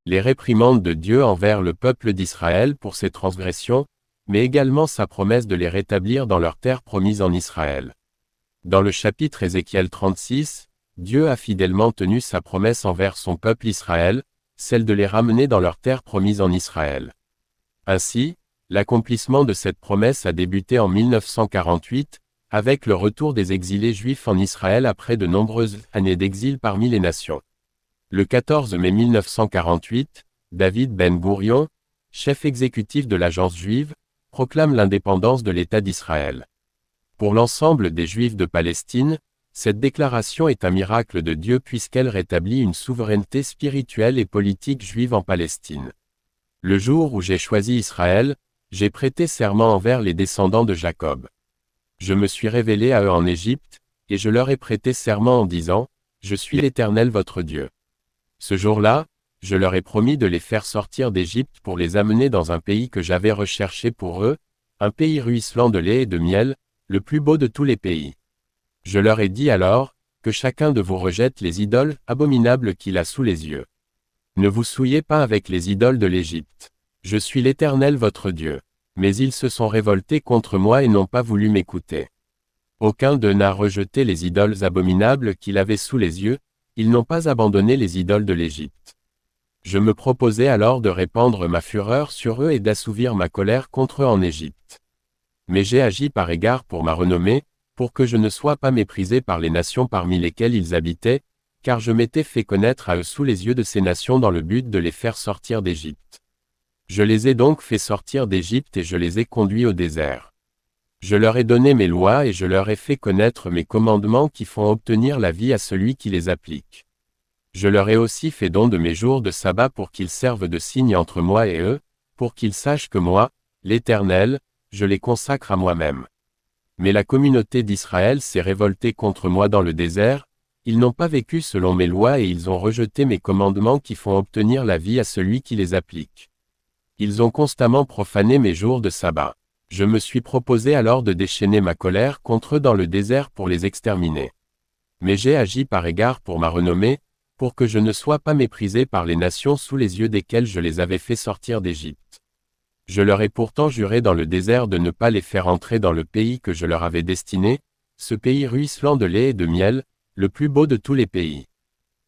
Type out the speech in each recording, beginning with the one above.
les réprimandes de Dieu envers le peuple d'Israël pour ses transgressions, mais également sa promesse de les rétablir dans leur terre promise en Israël. Dans le chapitre Ézéchiel 36, Dieu a fidèlement tenu sa promesse envers son peuple Israël, celle de les ramener dans leur terre promise en Israël. Ainsi, l'accomplissement de cette promesse a débuté en 1948, avec le retour des exilés juifs en Israël après de nombreuses années d'exil parmi les nations. Le 14 mai 1948, David Ben-Gourion, chef exécutif de l'agence juive, proclame l'indépendance de l'État d'Israël. Pour l'ensemble des Juifs de Palestine, cette déclaration est un miracle de Dieu puisqu'elle rétablit une souveraineté spirituelle et politique juive en Palestine. Le jour où j'ai choisi Israël, j'ai prêté serment envers les descendants de Jacob. Je me suis révélé à eux en Égypte, et je leur ai prêté serment en disant, « Je suis l'Éternel votre Dieu. » Ce jour-là, je leur ai promis de les faire sortir d'Égypte pour les amener dans un pays que j'avais recherché pour eux, un pays ruisselant de lait et de miel, le plus beau de tous les pays. Je leur ai dit alors, que chacun de vous rejette les idoles abominables qu'il a sous les yeux. Ne vous souillez pas avec les idoles de l'Égypte. Je suis l'Éternel votre Dieu. Mais ils se sont révoltés contre moi et n'ont pas voulu m'écouter. Aucun d'eux n'a rejeté les idoles abominables qu'il avait sous les yeux, ils n'ont pas abandonné les idoles de l'Égypte. Je me proposais alors de répandre ma fureur sur eux et d'assouvir ma colère contre eux en Égypte. Mais j'ai agi par égard pour ma renommée, pour que je ne sois pas méprisé par les nations parmi lesquelles ils habitaient, car je m'étais fait connaître à eux sous les yeux de ces nations dans le but de les faire sortir d'Égypte. Je les ai donc fait sortir d'Égypte et je les ai conduits au désert. Je leur ai donné mes lois et je leur ai fait connaître mes commandements qui font obtenir la vie à celui qui les applique. Je leur ai aussi fait don de mes jours de sabbat pour qu'ils servent de signe entre moi et eux, pour qu'ils sachent que moi, l'Éternel, je les consacre à moi-même. Mais la communauté d'Israël s'est révoltée contre moi dans le désert, ils n'ont pas vécu selon mes lois et ils ont rejeté mes commandements qui font obtenir la vie à celui qui les applique. Ils ont constamment profané mes jours de sabbat. Je me suis proposé alors de déchaîner ma colère contre eux dans le désert pour les exterminer. Mais j'ai agi par égard pour ma renommée, pour que je ne sois pas méprisé par les nations sous les yeux desquelles je les avais fait sortir d'Égypte. Je leur ai pourtant juré dans le désert de ne pas les faire entrer dans le pays que je leur avais destiné, ce pays ruisselant de lait et de miel, le plus beau de tous les pays.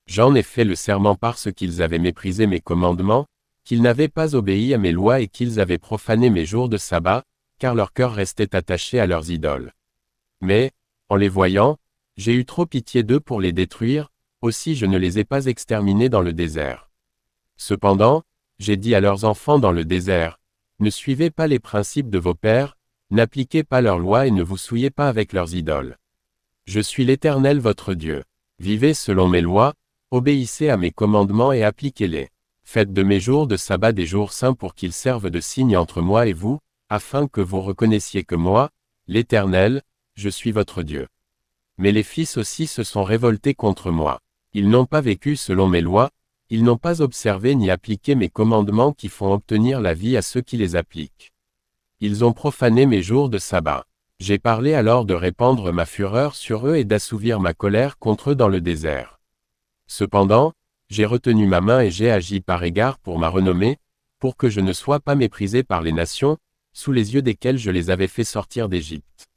J'en ai fait le serment parce qu'ils avaient méprisé mes commandements, qu'ils n'avaient pas obéi à mes lois et qu'ils avaient profané mes jours de sabbat, car leur cœur restait attaché à leurs idoles. Mais, en les voyant, j'ai eu trop pitié d'eux pour les détruire, aussi je ne les ai pas exterminés dans le désert. Cependant, j'ai dit à leurs enfants dans le désert, ne suivez pas les principes de vos pères, n'appliquez pas leurs lois et ne vous souillez pas avec leurs idoles. Je suis l'Éternel votre Dieu. Vivez selon mes lois, obéissez à mes commandements et appliquez-les. Faites de mes jours de sabbat des jours saints pour qu'ils servent de signe entre moi et vous, afin que vous reconnaissiez que moi, l'Éternel, je suis votre Dieu. Mais les fils aussi se sont révoltés contre moi. Ils n'ont pas vécu selon mes lois, ils n'ont pas observé ni appliqué mes commandements qui font obtenir la vie à ceux qui les appliquent. Ils ont profané mes jours de sabbat. J'ai parlé alors de répandre ma fureur sur eux et d'assouvir ma colère contre eux dans le désert. Cependant, j'ai retenu ma main et j'ai agi par égard pour ma renommée, pour que je ne sois pas méprisé par les nations, sous les yeux desquelles je les avais fait sortir d'Égypte.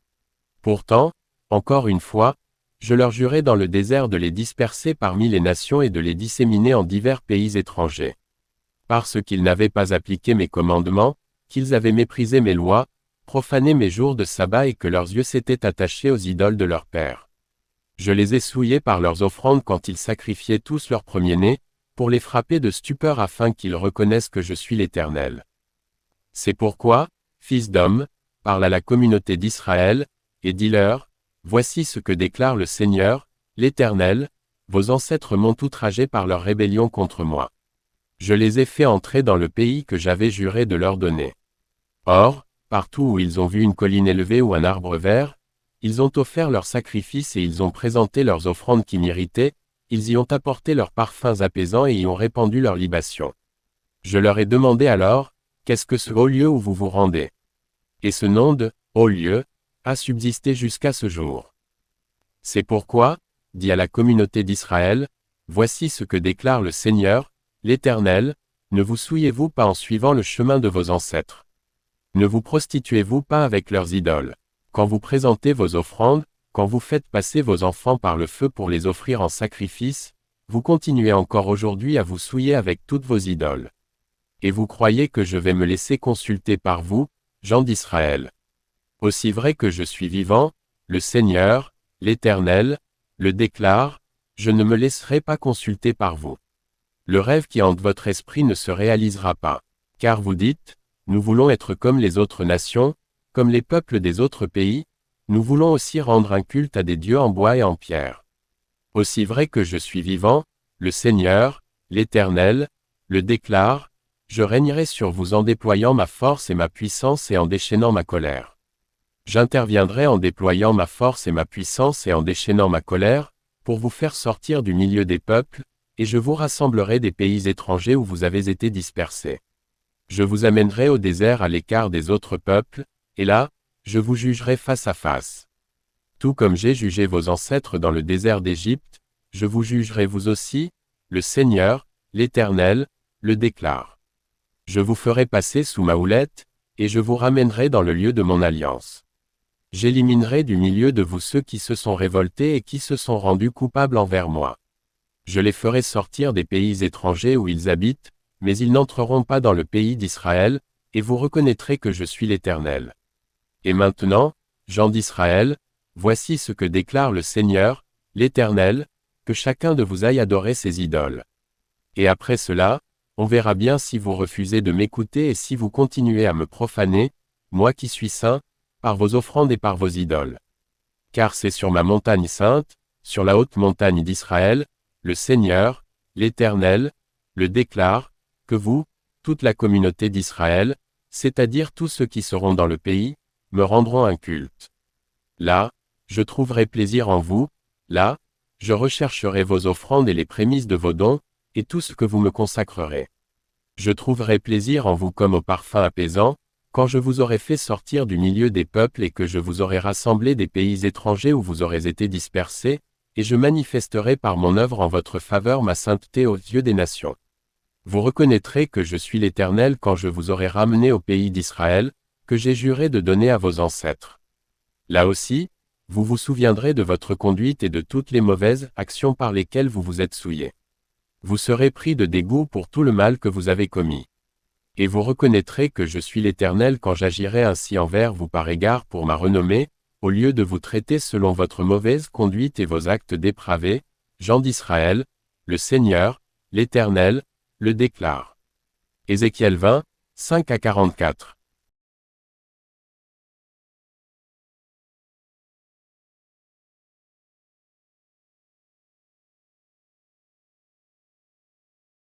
Pourtant, encore une fois, je leur jurai dans le désert de les disperser parmi les nations et de les disséminer en divers pays étrangers. Parce qu'ils n'avaient pas appliqué mes commandements, qu'ils avaient méprisé mes lois, profané mes jours de sabbat et que leurs yeux s'étaient attachés aux idoles de leurs pères. Je les ai souillés par leurs offrandes quand ils sacrifiaient tous leurs premiers-nés, pour les frapper de stupeur afin qu'ils reconnaissent que je suis l'Éternel. C'est pourquoi, fils d'homme, parle à la communauté d'Israël, et dis-leur, voici ce que déclare le Seigneur, l'Éternel, vos ancêtres m'ont outragé par leur rébellion contre moi. Je les ai fait entrer dans le pays que j'avais juré de leur donner. Or, partout où ils ont vu une colline élevée ou un arbre vert, ils ont offert leurs sacrifices et ils ont présenté leurs offrandes qui m'irritaient, ils y ont apporté leurs parfums apaisants et y ont répandu leurs libations. Je leur ai demandé alors, qu'est-ce que ce haut lieu où vous vous rendez? Et ce nom de haut lieu a subsisté jusqu'à ce jour. C'est pourquoi, dit à la communauté d'Israël, voici ce que déclare le Seigneur, l'Éternel, Ne vous souillez-vous pas en suivant le chemin de vos ancêtres? Ne vous prostituez-vous pas avec leurs idoles? Quand vous présentez vos offrandes, quand vous faites passer vos enfants par le feu pour les offrir en sacrifice, vous continuez encore aujourd'hui à vous souiller avec toutes vos idoles. Et vous croyez que je vais me laisser consulter par vous, gens d'Israël? Aussi vrai que je suis vivant, le Seigneur, l'Éternel, le déclare, je ne me laisserai pas consulter par vous. Le rêve qui hante votre esprit ne se réalisera pas. Car vous dites, nous voulons être comme les autres nations, comme les peuples des autres pays, nous voulons aussi rendre un culte à des dieux en bois et en pierre. Aussi vrai que je suis vivant, le Seigneur, l'Éternel, le déclare, je régnerai sur vous en déployant ma force et ma puissance et en déchaînant ma colère. J'interviendrai en déployant ma force et ma puissance et en déchaînant ma colère, pour vous faire sortir du milieu des peuples, et je vous rassemblerai des pays étrangers où vous avez été dispersés. Je vous amènerai au désert à l'écart des autres peuples, et là, je vous jugerai face à face. Tout comme j'ai jugé vos ancêtres dans le désert d'Égypte, je vous jugerai vous aussi, le Seigneur, l'Éternel, le déclare. Je vous ferai passer sous ma houlette, et je vous ramènerai dans le lieu de mon alliance. J'éliminerai du milieu de vous ceux qui se sont révoltés et qui se sont rendus coupables envers moi. Je les ferai sortir des pays étrangers où ils habitent, mais ils n'entreront pas dans le pays d'Israël, et vous reconnaîtrez que je suis l'Éternel. Et maintenant, gens d'Israël, voici ce que déclare le Seigneur, l'Éternel, que chacun de vous aille adorer ses idoles. Et après cela, on verra bien si vous refusez de m'écouter et si vous continuez à me profaner, moi qui suis saint, par vos offrandes et par vos idoles. Car c'est sur ma montagne sainte, sur la haute montagne d'Israël, le Seigneur, l'Éternel, le déclare, que vous, toute la communauté d'Israël, c'est-à-dire tous ceux qui seront dans le pays, me rendront un culte. Là, je trouverai plaisir en vous, là, je rechercherai vos offrandes et les prémices de vos dons, et tout ce que vous me consacrerez. Je trouverai plaisir en vous comme au parfum apaisant, quand je vous aurai fait sortir du milieu des peuples et que je vous aurai rassemblé des pays étrangers où vous aurez été dispersés, et je manifesterai par mon œuvre en votre faveur ma sainteté aux yeux des nations. Vous reconnaîtrez que je suis l'Éternel quand je vous aurai ramené au pays d'Israël, que j'ai juré de donner à vos ancêtres. Là aussi, vous vous souviendrez de votre conduite et de toutes les mauvaises actions par lesquelles vous vous êtes souillés. Vous serez pris de dégoût pour tout le mal que vous avez commis. Et vous reconnaîtrez que je suis l'Éternel quand j'agirai ainsi envers vous par égard pour ma renommée, au lieu de vous traiter selon votre mauvaise conduite et vos actes dépravés, gens d'Israël, le Seigneur, l'Éternel, le déclare. Ézéchiel 20, 5 à 44.